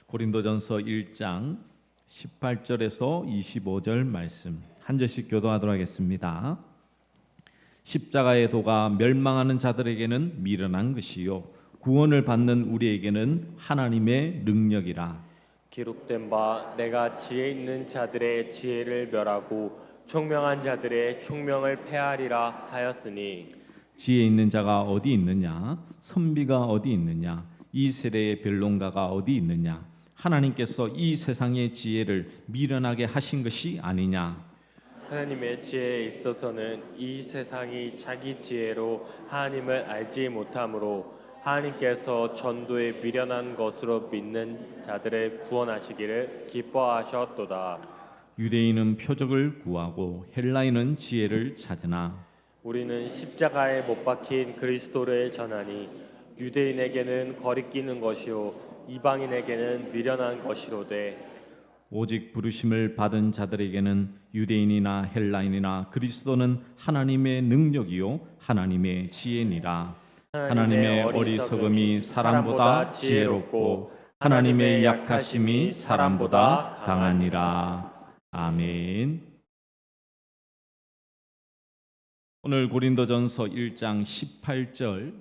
고린도전서 1장 18절에서 25절 말씀 한 절씩 교도하도록 하겠습니다. 십자가의 도가 멸망하는 자들에게는 미련한 것이요 구원을 받는 우리에게는 하나님의 능력이라. 기록된 바 내가 지혜 있는 자들의 지혜를 멸하고 총명한 자들의 총명을 패하리라 하였으니, 지혜 있는 자가 어디 있느냐? 선비가 어디 있느냐? 이 세대의 변론가가 어디 있느냐? 하나님께서 이 세상의 지혜를 미련하게 하신 것이 아니냐? 하나님의 지혜에 있어서는 이 세상이 자기 지혜로 하나님을 알지 못하므로 하나님께서 전도에 미련한 것으로 믿는 자들을 구원하시기를 기뻐하셨도다. 유대인은 표적을 구하고 헬라인은 지혜를 찾으나 우리는 십자가에 못 박힌 그리스도를 전하니 유대인에게는 거리끼는 것이요 이방인에게는 미련한 것이로되, 오직 부르심을 받은 자들에게는 유대인이나 헬라인이나 그리스도는 하나님의 능력이요 하나님의 지혜니라. 하나님의 어리석음이 사람보다 지혜롭고 하나님의 약하심이 사람보다 강하니라. 아멘. 오늘 고린도전서 1장 18절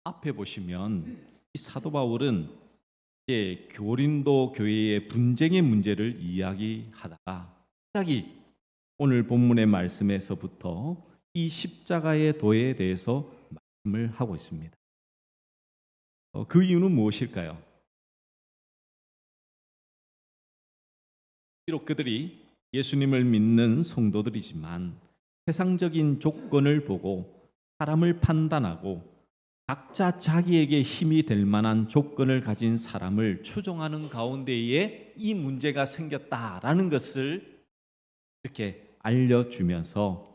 앞에 보시면 이 사도 바울은 이제 고린도 교회의 분쟁의 문제를 이야기하다가 갑자기 오늘 본문의 말씀에서부터 이 십자가의 도에 대해서 말씀을 하고 있습니다. 그 이유는 무엇일까요? 비록 그들이 예수님을 믿는 성도들이지만 세상적인 조건을 보고 사람을 판단하고 각자 자기에게 힘이 될 만한 조건을 가진 사람을 추종하는 가운데에 이 문제가 생겼다라는 것을 이렇게 알려주면서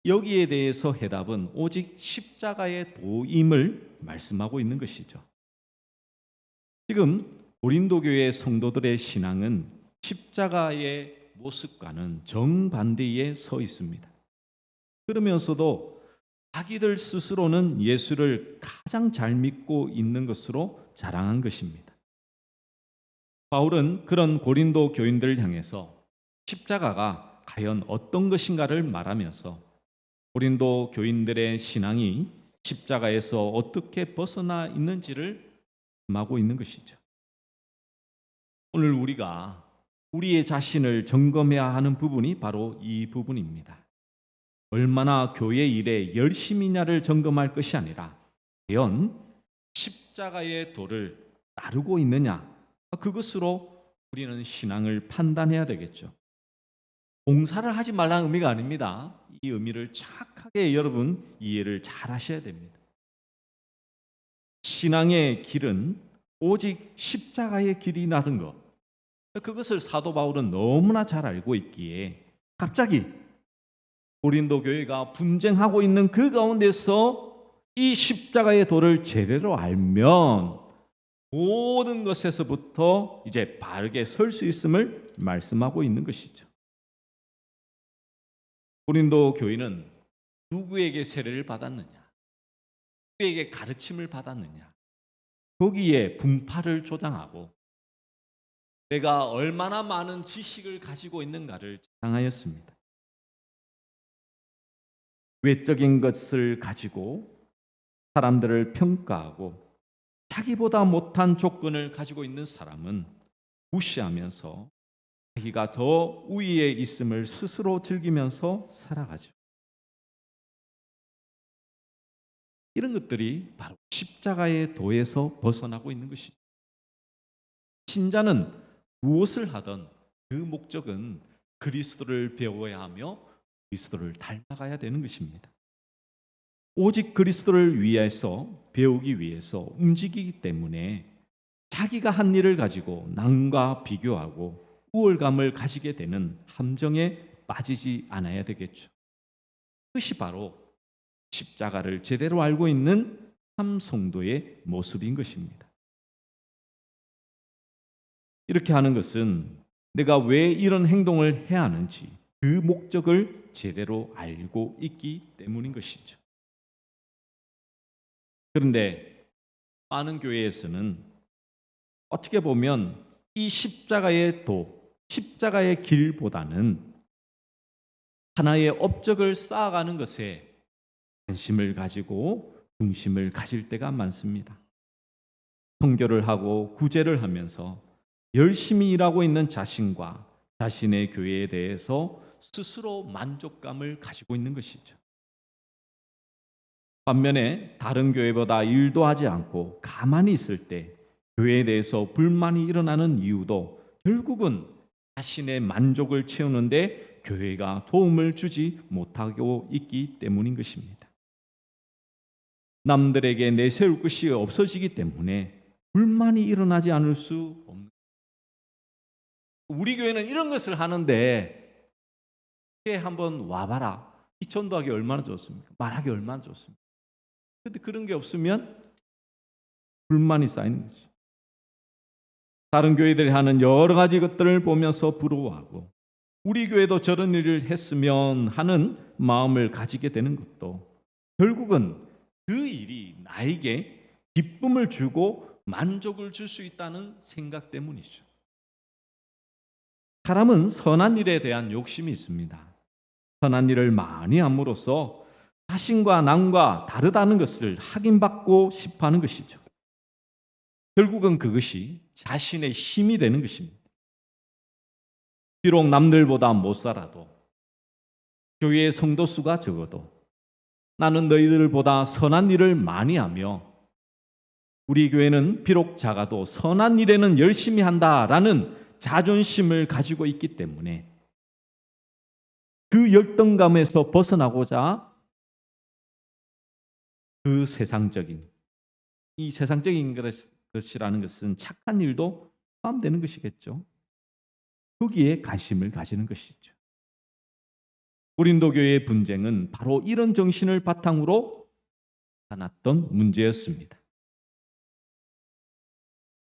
여기에 대해서 해답은 오직 십자가의 도임을 말씀하고 있는 것이죠. 지금 고린도 교회 성도들의 신앙은 십자가의 모습과는 정반대에 서 있습니다. 그러면서도 자기들 스스로는 예수를 가장 잘 믿고 있는 것으로 자랑한 것입니다. 바울은 그런 고린도 교인들을 향해서 십자가가 과연 어떤 것인가를 말하면서 고린도 교인들의 신앙이 십자가에서 어떻게 벗어나 있는지를 말하고 있는 것이죠. 오늘 우리가 우리의 자신을 점검해야 하는 부분이 바로 이 부분입니다. 얼마나 교회 일에 열심히냐를 점검할 것이 아니라 과연 십자가의 도를 따르고 있느냐, 그것으로 우리는 신앙을 판단해야 되겠죠. 봉사를 하지 말라는 의미가 아닙니다. 이 의미를 정확하게 여러분 이해를 잘 하셔야 됩니다. 신앙의 길은 오직 십자가의 길이라는 것, 그것을 사도 바울은 너무나 잘 알고 있기에 갑자기 고린도 교회가 분쟁하고 있는 그 가운데서 이 십자가의 도를 제대로 알면 모든 것에서부터 이제 바르게 설 수 있음을 말씀하고 있는 것이죠. 고린도 교회는 누구에게 세례를 받았느냐, 누구에게 가르침을 받았느냐, 거기에 분파를 조장하고 내가 얼마나 많은 지식을 가지고 있는가를 자랑하였습니다. 외적인 것을 가지고 사람들을 평가하고 자기보다 못한 조건을 가지고 있는 사람은 무시하면서 자기가 더 우위에 있음을 스스로 즐기면서 살아가죠. 이런 것들이 바로 십자가의 도에서 벗어나고 있는 것이죠. 신자는 무엇을 하든 그 목적은 그리스도를 배워야 하며 그리스도를 닮아가야 되는 것입니다. 오직 그리스도를 위해서 배우기 위해서 움직이기 때문에 자기가 한 일을 가지고 남과 비교하고 우월감을 가지게 되는 함정에 빠지지 않아야 되겠죠. 그것이 바로 십자가를 제대로 알고 있는 참 성도의 모습인 것입니다. 이렇게 하는 것은 내가 왜 이런 행동을 해야 하는지 그 목적을 제대로 알고 있기 때문인 것이죠. 그런데 많은 교회에서는 어떻게 보면 이 십자가의 십자가의 길보다는 하나의 업적을 쌓아가는 것에 관심을 가지고 중심을 가질 때가 많습니다. 선교를 하고 구제를 하면서 열심히 일하고 있는 자신과 자신의 교회에 대해서 스스로 만족감을 가지고 있는 것이죠. 반면에 다른 교회보다 일도 하지 않고 가만히 있을 때 교회에 대해서 불만이 일어나는 이유도 결국은 자신의 만족을 채우는데 교회가 도움을 주지 못하고 있기 때문인 것입니다. 남들에게 내세울 것이 없어지기 때문에 불만이 일어나지 않을 수 없는. 우리 교회는 이런 것을 하는데 한번 와봐라. 이 전도하기 얼마나 좋습니까? 말하기 얼마나 좋습니까? 그런데 그런 게 없으면 불만이 쌓이는 거죠. 다른 교회들이 하는 여러 가지 것들을 보면서 부러워하고 우리 교회도 저런 일을 했으면 하는 마음을 가지게 되는 것도 결국은 그 일이 나에게 기쁨을 주고 만족을 줄 수 있다는 생각 때문이죠. 사람은 선한 일에 대한 욕심이 있습니다. 선한 일을 많이 함으로써 자신과 남과 다르다는 것을 확인받고 싶어 하는 것이죠. 결국은 그것이 자신의 힘이 되는 것입니다. 비록 남들보다 못 살아도 교회의 성도 수가 적어도 나는 너희들보다 선한 일을 많이 하며 우리 교회는 비록 작아도 선한 일에는 열심히 한다라는 자존심을 가지고 있기 때문에 그 열등감에서 벗어나고자 그 세상적인 것이라는 것은 착한 일도 포함되는 것이겠죠. 거기에 관심을 가지는 것이죠. 고린도 교회의 분쟁은 바로 이런 정신을 바탕으로 나타났던 문제였습니다.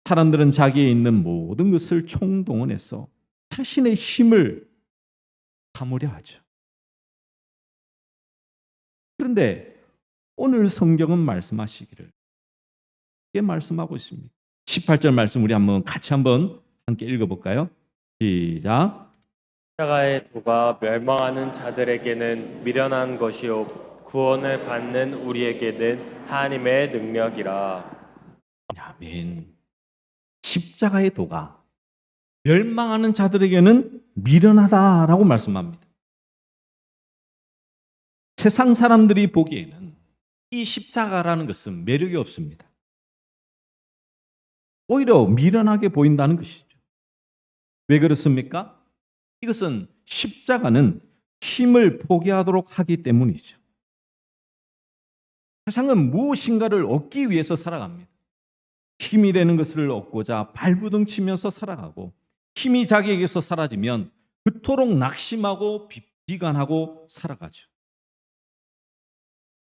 사람들은 자기에 있는 모든 것을 총동원해서 자신의 힘을 삼으려 하죠. 그런데 오늘 성경은 말씀하시기를 이게 말씀하고 있습니다. 18절 말씀 우리 같이 함께 읽어볼까요? 시작. 십자가의 도가 멸망하는 자들에게는 미련한 것이요 구원을 받는 우리에게는 하나님의 능력이라. 아멘. 십자가의 도가 멸망하는 자들에게는 미련하다라고 말씀합니다. 세상 사람들이 보기에는 이 십자가라는 것은 매력이 없습니다. 오히려 미련하게 보인다는 것이죠. 왜 그렇습니까? 이것은 십자가는 힘을 포기하도록 하기 때문이죠. 세상은 무엇인가를 얻기 위해서 살아갑니다. 힘이 되는 것을 얻고자 발부둥치면서 살아가고 힘이 자기에게서 사라지면 그토록 낙심하고 비관하고 살아가죠.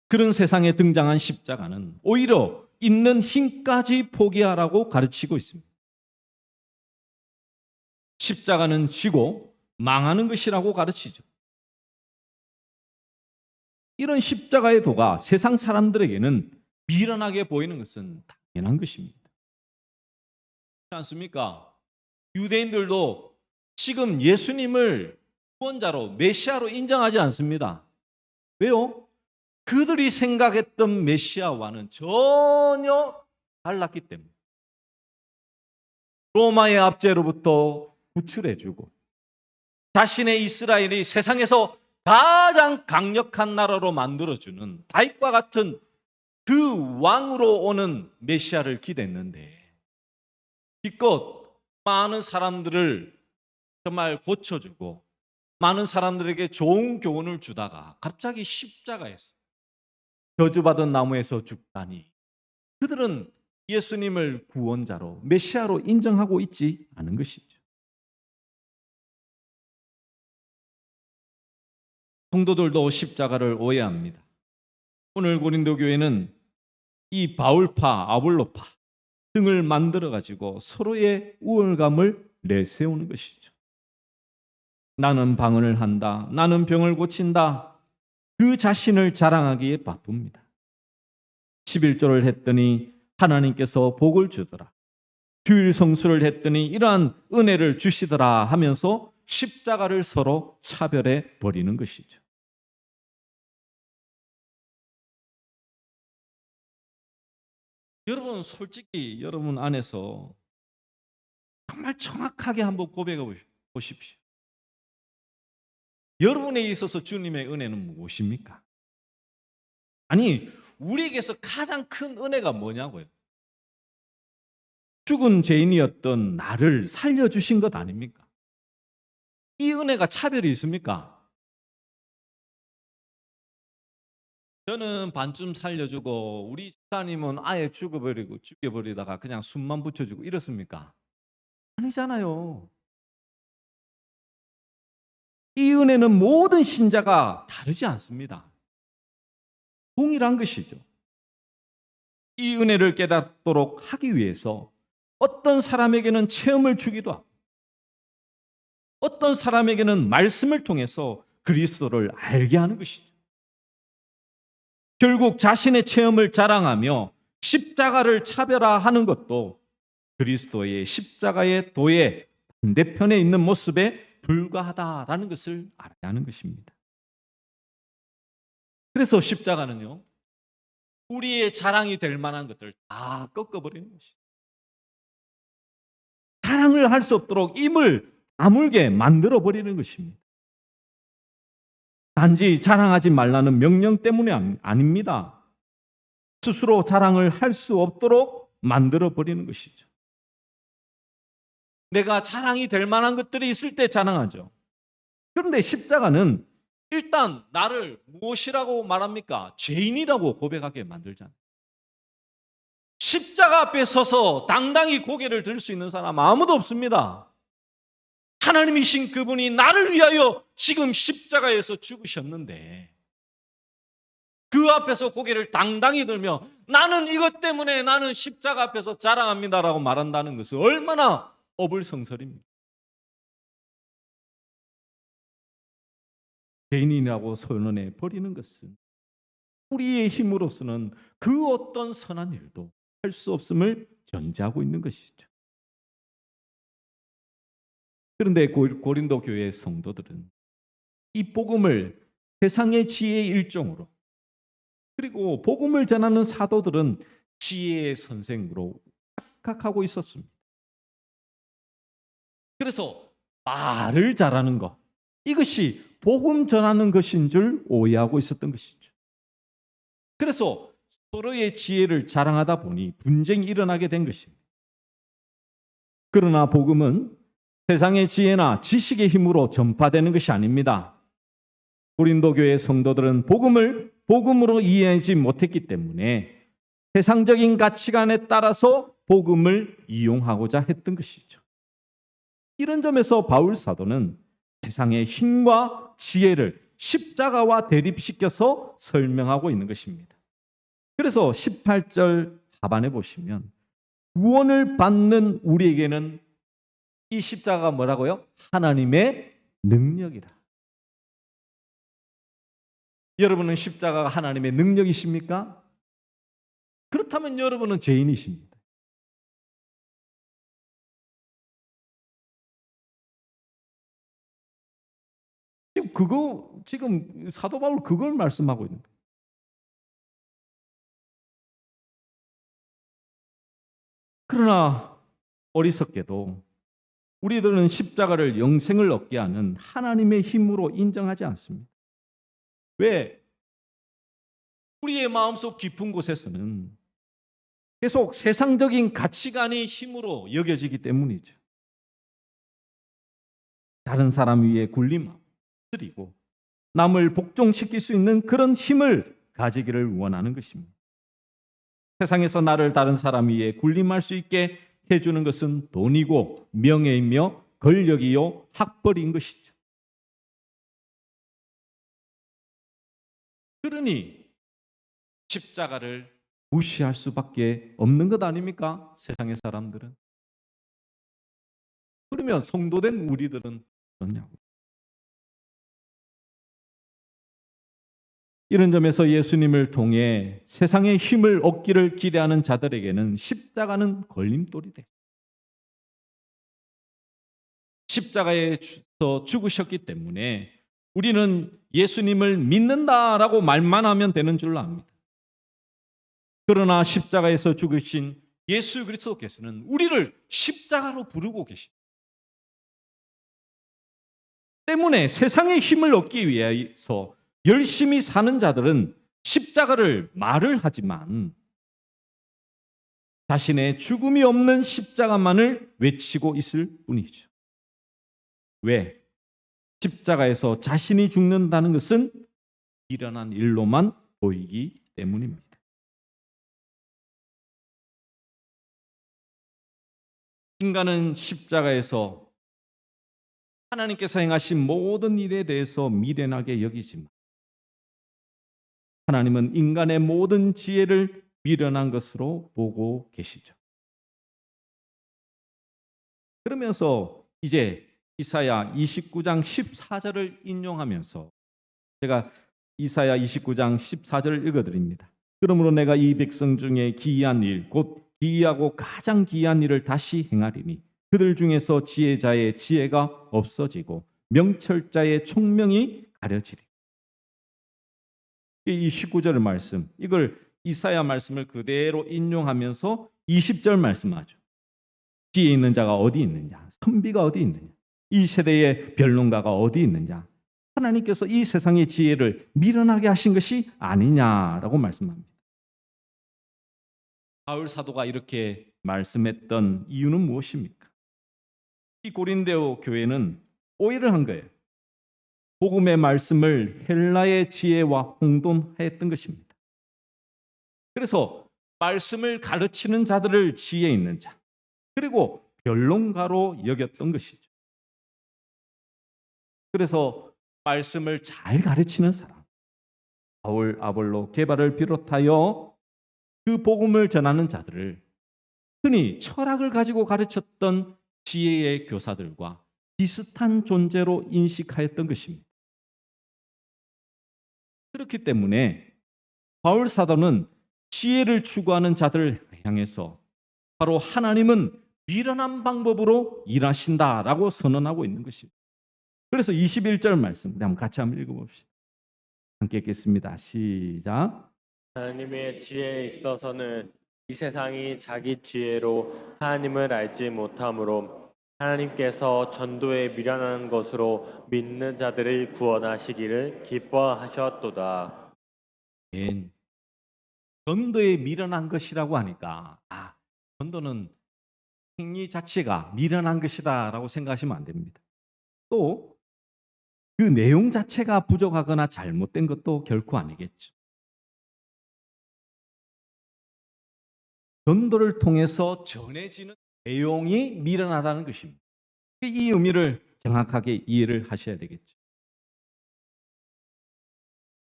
그런 세상에 등장한 십자가는 오히려 있는 힘까지 포기하라고 가르치고 있습니다. 십자가는 지고 망하는 것이라고 가르치죠. 이런 십자가의 도가 세상 사람들에게는 미련하게 보이는 것은 당연한 것입니다. 그렇지 않습니까? 유대인들도 지금 예수님을 구원자로 메시아로 인정하지 않습니다. 왜요? 그들이 생각했던 메시아와는 전혀 달랐기 때문에. 로마의 압제로부터 구출해주고 자신의 이스라엘이 세상에서 가장 강력한 나라로 만들어주는 다윗과 같은 그 왕으로 오는 메시아를 기대했는데 기껏 많은 사람들을 정말 고쳐주고 많은 사람들에게 좋은 교훈을 주다가 갑자기 십자가에서 저주받은 나무에서 죽다니 그들은 예수님을 구원자로 메시아로 인정하고 있지 않은 것이죠. 성도들도 십자가를 오해합니다. 오늘 고린도 교회는 이 바울파, 아볼로파 등을 만들어 가지고 서로의 우월감을 내세우는 것이죠. 나는 방언을 한다. 나는 병을 고친다. 그 자신을 자랑하기에 바쁩니다. 11조를 했더니 하나님께서 복을 주더라. 주일 성수를 했더니 이러한 은혜를 주시더라 하면서 십자가를 서로 차별해 버리는 것이죠. 여러분 솔직히 여러분 안에서 정말 정확하게 한번 고백해 보십시오. 여러분에 있어서 주님의 은혜는 무엇입니까? 아니, 우리에게서 가장 큰 은혜가 뭐냐고요? 죽은 죄인이었던 나를 살려주신 것 아닙니까? 이 은혜가 차별이 있습니까? 저는 반쯤 살려주고 우리 집사님은 아예 죽여버리다가 그냥 숨만 붙여주고 이렇습니까? 아니잖아요. 이 은혜는 모든 신자가 다르지 않습니다. 동일한 것이죠. 이 은혜를 깨닫도록 하기 위해서 어떤 사람에게는 체험을 주기도 하고 어떤 사람에게는 말씀을 통해서 그리스도를 알게 하는 것이죠. 결국 자신의 체험을 자랑하며 십자가를 차별화하는 것도 그리스도의 십자가의 도의 반대편에 있는 모습에 불과하다라는 것을 알아야 하는 것입니다. 그래서 십자가는요, 우리의 자랑이 될 만한 것들 다 꺾어버리는 것이죠. 자랑을 할 수 없도록 입을 다물게 만들어버리는 것입니다. 단지 자랑하지 말라는 명령 때문에 아닙니다. 스스로 자랑을 할 수 없도록 만들어버리는 것이죠. 내가 자랑이 될 만한 것들이 있을 때 자랑하죠. 그런데 십자가는 일단 나를 무엇이라고 말합니까? 죄인이라고 고백하게 만들잖아요. 십자가 앞에 서서 당당히 고개를 들 수 있는 사람 아무도 없습니다. 하나님이신 그분이 나를 위하여 지금 십자가에서 죽으셨는데 그 앞에서 고개를 당당히 들며 나는 이것 때문에 나는 십자가 앞에서 자랑합니다라고 말한다는 것은 얼마나 어불성설입니까? 죄인이라고 선언해 버리는 것은 우리의 힘으로서는 그 어떤 선한 일도 할 수 없음을 전제하고 있는 것이죠. 그런데 고린도 교회의 성도들은 이 복음을 세상의 지혜의 일종으로 그리고 복음을 전하는 사도들은 지혜의 선생으로 착각하고 있었습니다. 그래서 말을 잘하는 것 이것이 복음 전하는 것인 줄 오해하고 있었던 것이죠. 그래서 서로의 지혜를 자랑하다 보니 분쟁이 일어나게 된 것입니다. 그러나 복음은 세상의 지혜나 지식의 힘으로 전파되는 것이 아닙니다. 고린도 교회 성도들은 복음을 복음으로 이해하지 못했기 때문에 세상적인 가치관에 따라서 복음을 이용하고자 했던 것이죠. 이런 점에서 바울 사도는 세상의 힘과 지혜를 십자가와 대립시켜서 설명하고 있는 것입니다. 그래서 18절 하반에 보시면 구원을 받는 우리에게는 이 십자가가 뭐라고요? 하나님의 능력이라. 여러분은 십자가가 하나님의 능력이십니까? 그렇다면 여러분은 죄인이십니다. 지금 사도 바울 그걸 말씀하고 있는 거예요. 그러나 어리석게도 우리들은 십자가를 영생을 얻게 하는 하나님의 힘으로 인정하지 않습니다. 왜? 우리의 마음속 깊은 곳에서는 계속 세상적인 가치관의 힘으로 여겨지기 때문이죠. 다른 사람 위에 군림하고 드리고 남을 복종시킬 수 있는 그런 힘을 가지기를 원하는 것입니다. 세상에서 나를 다른 사람 위에 군림할 수 있게 해주는 것은 돈이고 명예이며 권력이요 학벌인 것이죠. 그러니 십자가를 무시할 수밖에 없는 것 아닙니까? 세상의 사람들은. 그러면 성도된 우리들은 어떠냐고. 이런 점에서 예수님을 통해 세상의 힘을 얻기를 기대하는 자들에게는 십자가는 걸림돌이 돼. 십자가에서 죽으셨기 때문에 우리는 예수님을 믿는다라고 말만 하면 되는 줄 압니다. 그러나 십자가에서 죽으신 예수 그리스도께서는 우리를 십자가로 부르고 계십니다. 때문에 세상의 힘을 얻기 위해서 열심히 사는 자들은 십자가를 말을 하지만 자신의 죽음이 없는 십자가만을 외치고 있을 뿐이죠. 왜? 십자가에서 자신이 죽는다는 것은 일어난 일로만 보이기 때문입니다. 인간은 십자가에서 하나님께서 행하신 모든 일에 대해서 미련하게 여기지만 하나님은 인간의 모든 지혜를 미련한 것으로 보고 계시죠. 그러면서 이제 이사야 29장 14절을 인용하면서 제가 이사야 29장 14절을 읽어드립니다. 그러므로 내가 이 백성 중에 기이한 일, 곧 기이하고 가장 기이한 일을 다시 행하리니 그들 중에서 지혜자의 지혜가 없어지고 명철자의 총명이 가려지리. 이 19절 말씀, 이걸 이사야 말씀을 그대로 인용하면서 20절 말씀하죠. 지혜 있는 자가 어디 있느냐? 선비가 어디 있느냐? 이 세대의 변론가가 어디 있느냐? 하나님께서 이 세상의 지혜를 미련하게 하신 것이 아니냐라고 말씀합니다. 바울 사도가 이렇게 말씀했던 이유는 무엇입니까? 이 고린도 교회는 오해를 한 거예요. 복음의 말씀을 헬라의 지혜와 혼돈했던 것입니다. 그래서 말씀을 가르치는 자들을 지혜 있는 자, 그리고 변론가로 여겼던 것이죠. 그래서 말씀을 잘 가르치는 사람, 바울, 아볼로, 게바를 비롯하여 그 복음을 전하는 자들을 흔히 철학을 가지고 가르쳤던 지혜의 교사들과 비슷한 존재로 인식하였던 것입니다. 그렇기 때문에 바울 사도는 지혜를 추구하는 자들을 향해서 바로 하나님은 미련한 방법으로 일하신다라고 선언하고 있는 것입니다. 그래서 21절 말씀 우리 같이 한번 읽어봅시다. 함께 읽겠습니다. 시작. 하나님의 지혜에 있어서는 이 세상이 자기 지혜로 하나님을 알지 못하므로 하나님께서 전도에 미련한 것으로 믿는 자들을 구원하시기를 기뻐하셨도다. 전도에 미련한 것이라고 하니까 전도는 행위 자체가 미련한 것이다라고 생각하시면 안 됩니다. 또 그 내용 자체가 부족하거나 잘못된 것도 결코 아니겠죠. 전도를 통해서 전해지는 내용이 미련하다는 것입니다. 이 의미를 정확하게 이해를 하셔야 되겠죠.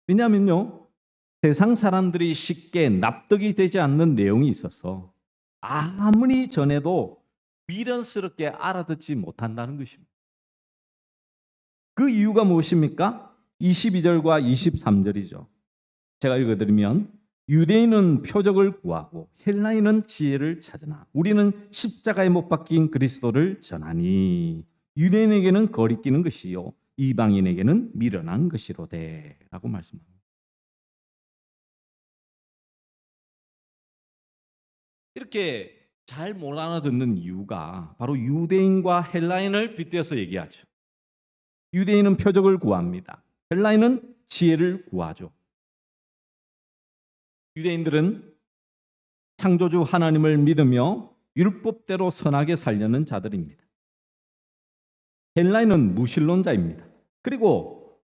왜냐하면요, 세상 사람들이 쉽게 납득이 되지 않는 내용이 있어서 아무리 전해도 미련스럽게 알아듣지 못한다는 것입니다. 그 이유가 무엇입니까? 22절과 23절이죠. 제가 읽어드리면 유대인은 표적을 구하고 헬라인은 지혜를 찾으나 우리는 십자가에 못 박힌 그리스도를 전하니 유대인에게는 거리끼는 것이요 이방인에게는 미련한 것이로되 라고 말씀합니다. 이렇게 잘 못 알아듣는 이유가 바로 유대인과 헬라인을 빗대어서 얘기하죠. 유대인은 표적을 구합니다. 헬라인은 지혜를 구하죠. 유대인들은 창조주 하나님을 믿으며 율법대로 선하게 살려는 자들입니다. 헬라인은 무신론자입니다. 그리고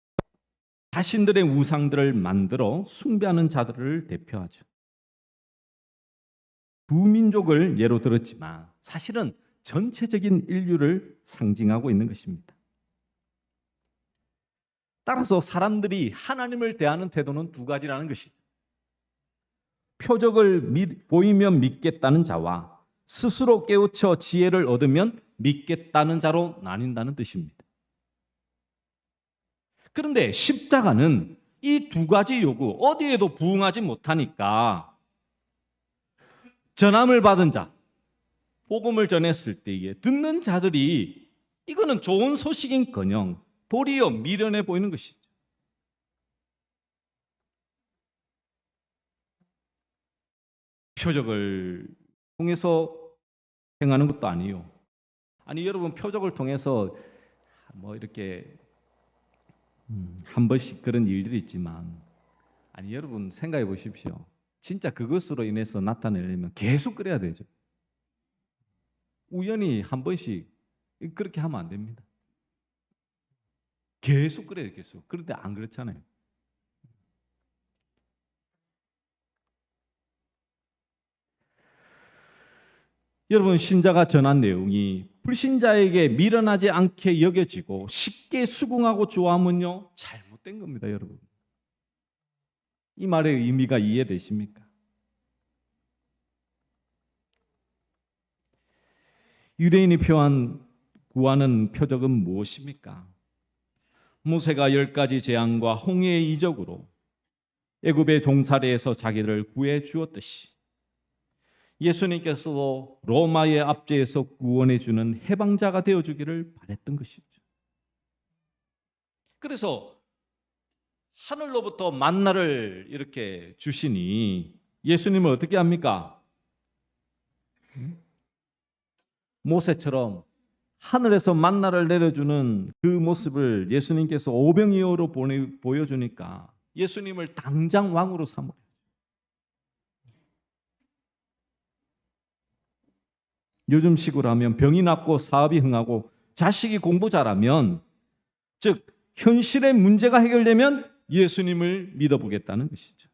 자신들의 우상들을 만들어 숭배하는 자들을 대표하죠. 두 민족을 예로 들었지만 사실은 전체적인 인류를 상징하고 있는 것입니다. 따라서 사람들이 하나님을 대하는 태도는 두 가지라는 것이죠. 표적을 보이면 믿겠다는 자와 스스로 깨우쳐 지혜를 얻으면 믿겠다는 자로 나뉜다는 뜻입니다. 그런데 십자가는 이 두 가지 요구 어디에도 부응하지 못하니까 전함을 받은 자, 복음을 전했을 때에 듣는 자들이 이거는 좋은 소식인커녕 도리어 미련해 보이는 것이죠. 표적을 통해서 행하는 것도 아니요. 아니 여러분 표적을 통해서 뭐 이렇게 한 번씩 그런 일들이 있지만 아니 여러분 생각해 보십시오. 진짜 그것으로 인해서 나타내려면 계속 그래야 되죠. 우연히 한 번씩 그렇게 하면 안 됩니다. 계속 그래요, 계속. 그런데 안 그렇잖아요. 여러분 신자가 전한 내용이 불신자에게 미련하지 않게 여겨지고 쉽게 수긍하고 좋아하면요 잘못된 겁니다, 여러분. 이 말의 의미가 이해되십니까? 유대인이 표한 구하는 표적은 무엇입니까? 모세가 10가지 재앙과 홍해의 이적으로 애굽의 종살이에서 자기를 구해 주었듯이 예수님께서도 로마의 압제에서 구원해 주는 해방자가 되어 주기를 바랬던 것이죠. 그래서 하늘로부터 만나를 이렇게 주시니 예수님을 어떻게 합니까? 모세처럼 하늘에서 만나를 내려주는 그 모습을 예수님께서 오병이어로 보여주니까 예수님을 당장 왕으로 삼으려. 요즘식으로 하면 병이 낫고 사업이 흥하고 자식이 공부 잘하면, 즉 현실의 문제가 해결되면 예수님을 믿어보겠다는 것이죠.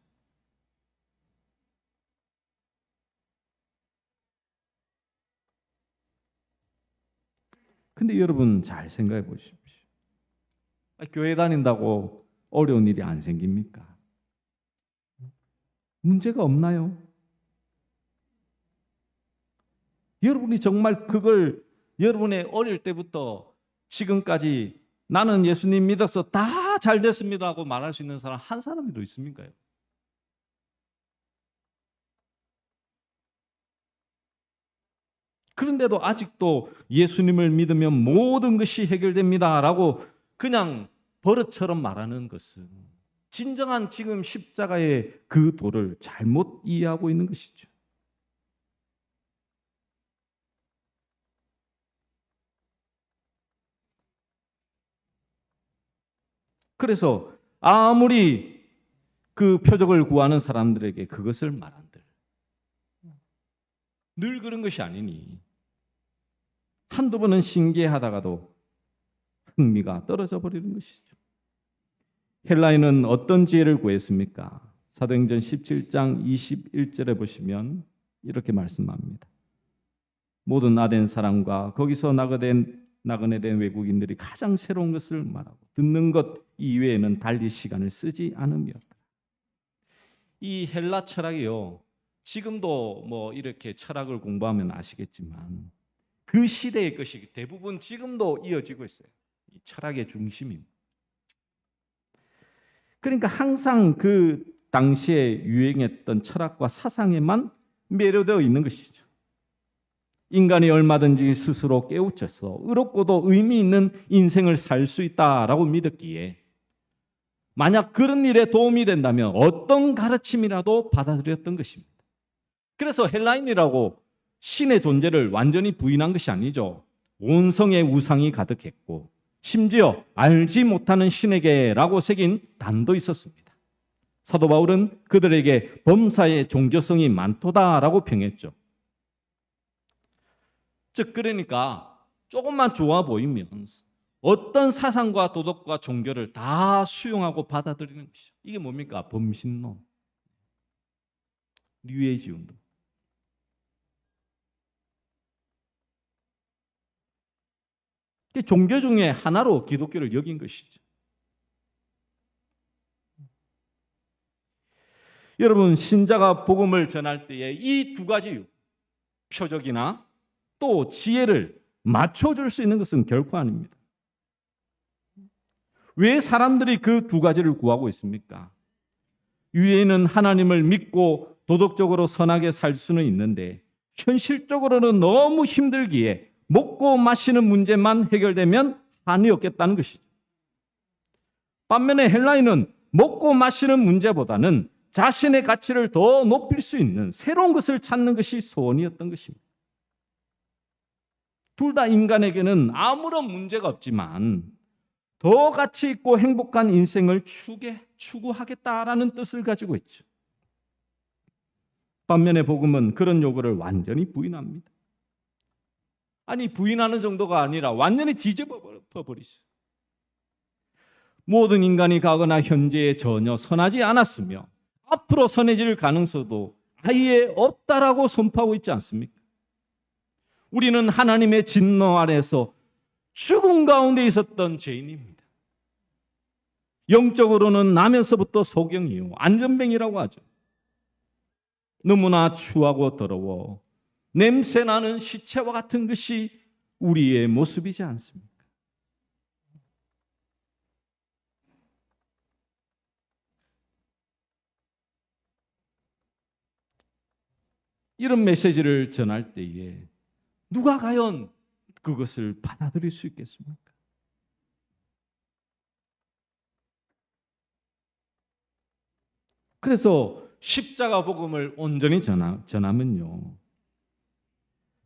근데 여러분 잘 생각해 보십시오. 교회 다닌다고 어려운 일이 안 생깁니까? 문제가 없나요? 여러분이 정말 그걸 여러분의 어릴 때부터 지금까지 나는 예수님 믿어서 다 잘 됐습니다 하고 말할 수 있는 사람 한 사람이도 있습니까? 그런데도 아직도 예수님을 믿으면 모든 것이 해결됩니다라고 그냥 버릇처럼 말하는 것은 진정한 지금 십자가의 그 도를 잘못 이해하고 있는 것이죠. 그래서 아무리 그 표적을 구하는 사람들에게 그것을 말한들 늘 그런 것이 아니니 한두 번은 신기하다가도 흥미가 떨어져 버리는 것이죠. 헬라인은 어떤 지혜를 구했습니까? 사도행전 17장 21절에 보시면 이렇게 말씀합니다. 모든 아덴 사람과 거기서 나그네된 외국인들이 가장 새로운 것을 말하고 듣는 것 이외에는 달리 시간을 쓰지 않으며, 이 헬라 철학이요. 지금도 뭐 이렇게 철학을 공부하면 아시겠지만 그 시대의 것이 대부분 지금도 이어지고 있어요. 이 철학의 중심입니다. 그러니까 항상 그 당시에 유행했던 철학과 사상에만 매료되어 있는 것이죠. 인간이 얼마든지 스스로 깨우쳐서 의롭고도 의미 있는 인생을 살 수 있다라고 믿었기에 만약 그런 일에 도움이 된다면 어떤 가르침이라도 받아들였던 것입니다. 그래서 헬라인이라고 신의 존재를 완전히 부인한 것이 아니죠. 온성의 우상이 가득했고 심지어 알지 못하는 신에게라고 새긴 단도 있었습니다. 사도 바울은 그들에게 범사의 종교성이 많도다라고 평했죠. 즉 그러니까 조금만 좋아 보이면 어떤 사상과 도덕과 종교를 다 수용하고 받아들이는 것이죠. 이게 뭡니까? 범신론, 뉴에이지 운동. 종교 중에 하나로 기독교를 여긴 것이죠. 여러분 신자가 복음을 전할 때에 이 두 가지 표적이나 또 지혜를 맞춰줄 수 있는 것은 결코 아닙니다. 왜 사람들이 그 두 가지를 구하고 있습니까? 유예는 하나님을 믿고 도덕적으로 선하게 살 수는 있는데 현실적으로는 너무 힘들기에 먹고 마시는 문제만 해결되면 한이 없겠다는 것이죠. 반면에 헬라인은 먹고 마시는 문제보다는 자신의 가치를 더 높일 수 있는 새로운 것을 찾는 것이 소원이었던 것입니다. 둘 다 인간에게는 아무런 문제가 없지만 더 가치 있고 행복한 인생을 추구하겠다라는 뜻을 가지고 있죠. 반면에 복음은 그런 요구를 완전히 부인합니다. 아니, 부인하는 정도가 아니라 완전히 뒤집어 버리죠. 모든 인간이 가거나 현재에 전혀 선하지 않았으며 앞으로 선해질 가능성도 아예 없다라고 선포하고 있지 않습니까? 우리는 하나님의 진노 아래에서 죽음 가운데 있었던 죄인입니다. 영적으로는 나면서부터 소경이요, 안전뱅이라고 하죠. 너무나 추하고 더러워 냄새나는 시체와 같은 것이 우리의 모습이지 않습니까? 이런 메시지를 전할 때에 누가 과연 그것을 받아들일 수 있겠습니까? 그래서 십자가 복음을 온전히 전하면요,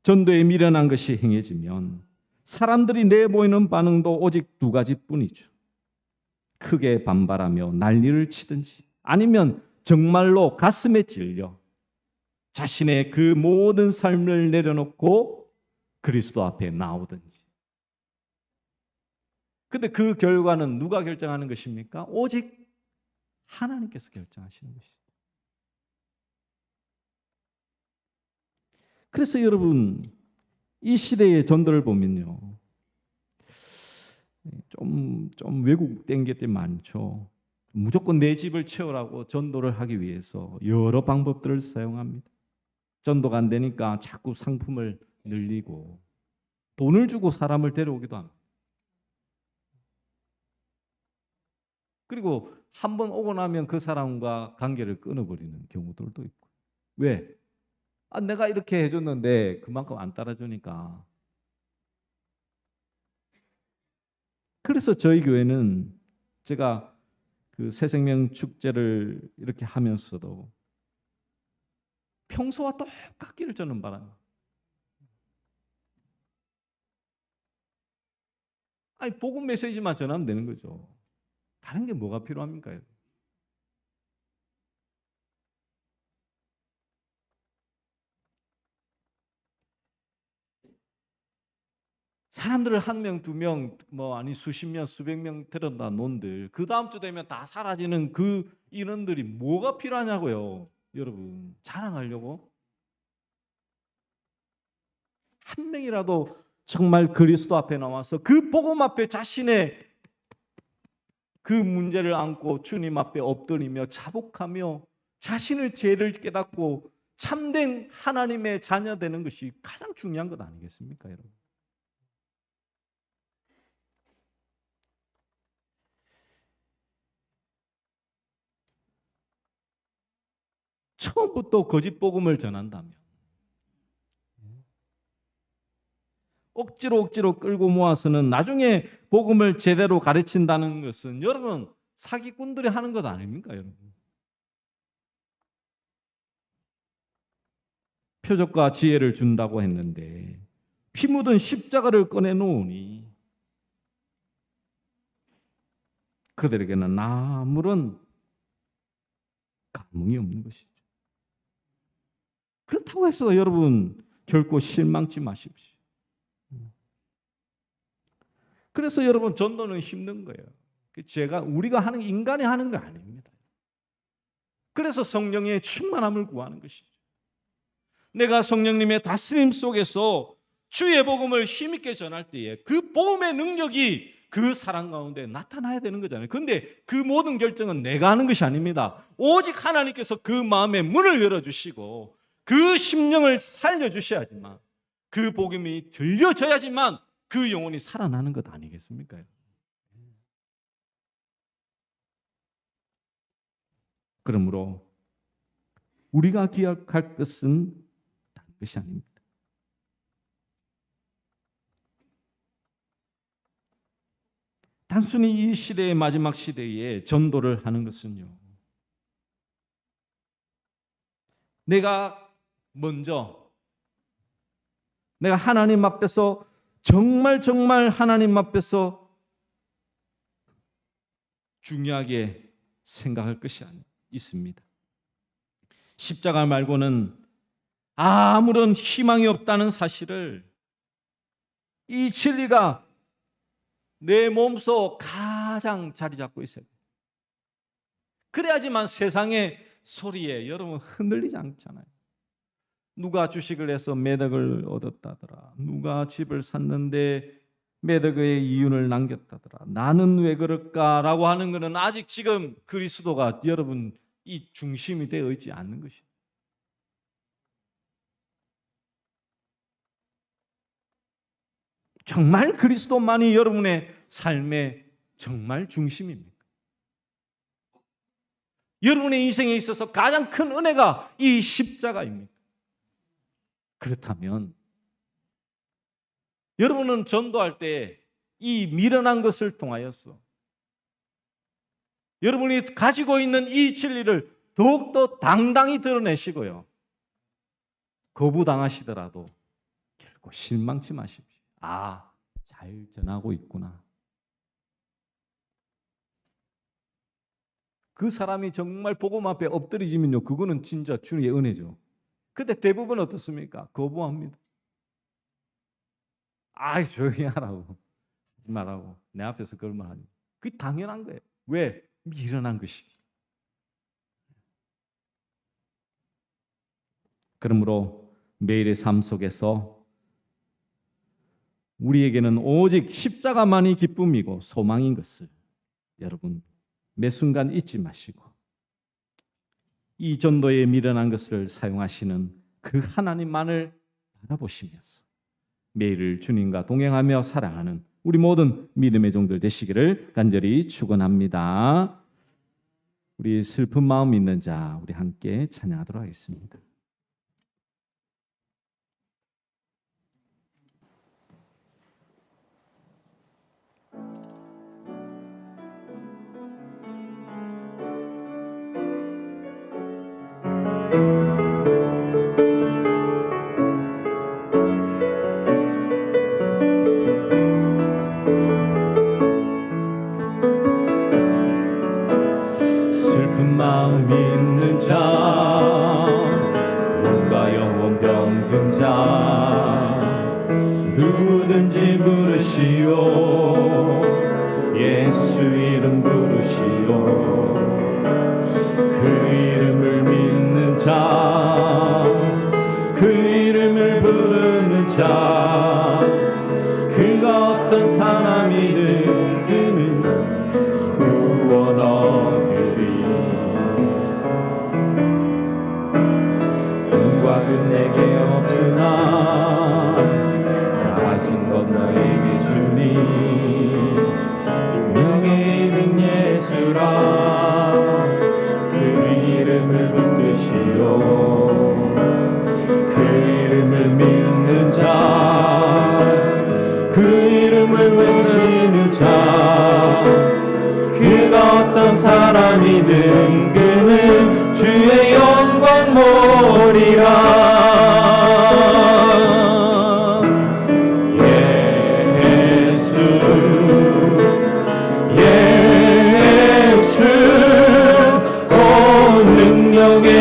전도에 미련한 것이 행해지면 사람들이 내보이는 반응도 오직 두 가지뿐이죠. 크게 반발하며 난리를 치든지 아니면 정말로 가슴에 찔려 자신의 그 모든 삶을 내려놓고 그리스도 앞에 나오든지. 근데 그 결과는 누가 결정하는 것입니까? 오직 하나님께서 결정하시는 것이죠. 그래서 여러분, 이 시대의 전도를 보면요, 좀 왜곡된 게 많죠. 무조건 내 집을 채우라고 전도를 하기 위해서 여러 방법들을 사용합니다. 전도가 안 되니까 자꾸 상품을 늘리고 돈을 주고 사람을 데려오기도 합니다. 그리고 한 번 오고 나면 그 사람과 관계를 끊어버리는 경우들도 있고. 왜? 내가 이렇게 해줬는데 그만큼 안 따라주니까. 그래서 저희 교회는 제가 그 새생명 축제를 이렇게 하면서도 평소와 똑같기를 저는 바랍니다. 아니, 복음 메시지만 전하면 되는 거죠. 다른 게 뭐가 필요합니까? 사람들을 한 명, 두 명, 아니 수십 명, 수백 명 데려다 놓은들 그 다음 주 되면 다 사라지는 그 인원들이 뭐가 필요하냐고요, 여러분. 자랑하려고? 한 명이라도 정말 그리스도 앞에 나와서 그 복음 앞에 자신의 그 문제를 안고 주님 앞에 엎드리며 자복하며 자신의 죄를 깨닫고 참된 하나님의 자녀 되는 것이 가장 중요한 것 아니겠습니까, 여러분? 처음부터 거짓 복음을 전한다면, 억지로 끌고 모아서는 나중에 복음을 제대로 가르친다는 것은 여러분 사기꾼들이 하는 것 아닙니까, 여러분? 표적과 지혜를 준다고 했는데 피 묻은 십자가를 꺼내 놓으니 그들에게는 아무런 감흥이 없는 것이죠. 그렇다고 해서 여러분 결코 실망치 마십시오. 그래서 여러분 전도는 힘든 거예요. 우리가 하는, 인간이 하는 거 아닙니다. 그래서 성령의 충만함을 구하는 것이죠. 내가 성령님의 다스림 속에서 주의 복음을 힘있게 전할 때에 그 복음의 능력이 그 사람 가운데 나타나야 되는 거잖아요. 그런데 그 모든 결정은 내가 하는 것이 아닙니다. 오직 하나님께서 그 마음의 문을 열어주시고 그 심령을 살려주셔야지만, 그 복음이 들려져야지만 그 영혼이 살아나는 것 아니겠습니까? 그러므로 우리가 기억할 것은 다른 것이 아닙니다. 단순히 이 시대의 마지막 시대에 전도를 하는 것은요, 내가 먼저 내가 하나님 앞에서 정말 하나님 앞에서 중요하게 생각할 것이 있습니다. 십자가 말고는 아무런 희망이 없다는 사실을, 이 진리가 내 몸속 가장 자리 잡고 있어요. 그래야지만 세상의 소리에 여러분 흔들리지 않잖아요. 누가 주식을 해서 매덕을 얻었다더라, 누가 집을 샀는데 매덕의 이윤을 남겼다더라, 나는 왜 그럴까라고 하는 것은 아직 지금 그리스도가 여러분 이 중심이 되어 있지 않는 것이죠. 정말 그리스도만이 여러분의 삶의 정말 중심입니까? 여러분의 인생에 있어서 가장 큰 은혜가 이 십자가입니까? 그렇다면 여러분은 전도할 때 이 미련한 것을 통하여서 여러분이 가지고 있는 이 진리를 더욱더 당당히 드러내시고요, 거부당하시더라도 결코 실망치 마십시오. 아, 잘 전하고 있구나. 그 사람이 정말 복음 앞에 엎드리지면요, 그거는 진짜 주의 은혜죠. 근데 대부분 어떻습니까? 거부합니다. 아이, 조용히 하라고, 하지 말라고, 내 앞에서 그런 말 하지. 그게 당연한 거예요. 왜? 미련한 것이. 그러므로 매일의 삶 속에서 우리에게는 오직 십자가만이 기쁨이고 소망인 것을 여러분 매 순간 잊지 마시고, 이 전도에 미련한 것을 사용하시는 그 하나님만을 바라보시면서 매일을 주님과 동행하며 사랑하는 우리 모든 믿음의 종들 되시기를 간절히 축원합니다. 우리 슬픈 마음 있는 자, 우리 함께 찬양하도록 하겠습니다. 슬픈 마음 있는 자, 몸과 영혼 병든 자, 누구든지 부르시오. 예수 이름 부르시오. 그 이름을 믿는 자, 그 이름을 부르는 자, 그가 어떤 사람이든 그는 구원 얻으리. 은과 금 내게 없으나 나아진 것 너에게 주니. 명의 이름 예수라. 그 이름을 붙드시오. 그 이름을 믿는 자, 그 이름을 외치는 자, 그가 어떤 사람이든 그는 주의 영광 보리라. 예수 온 능력의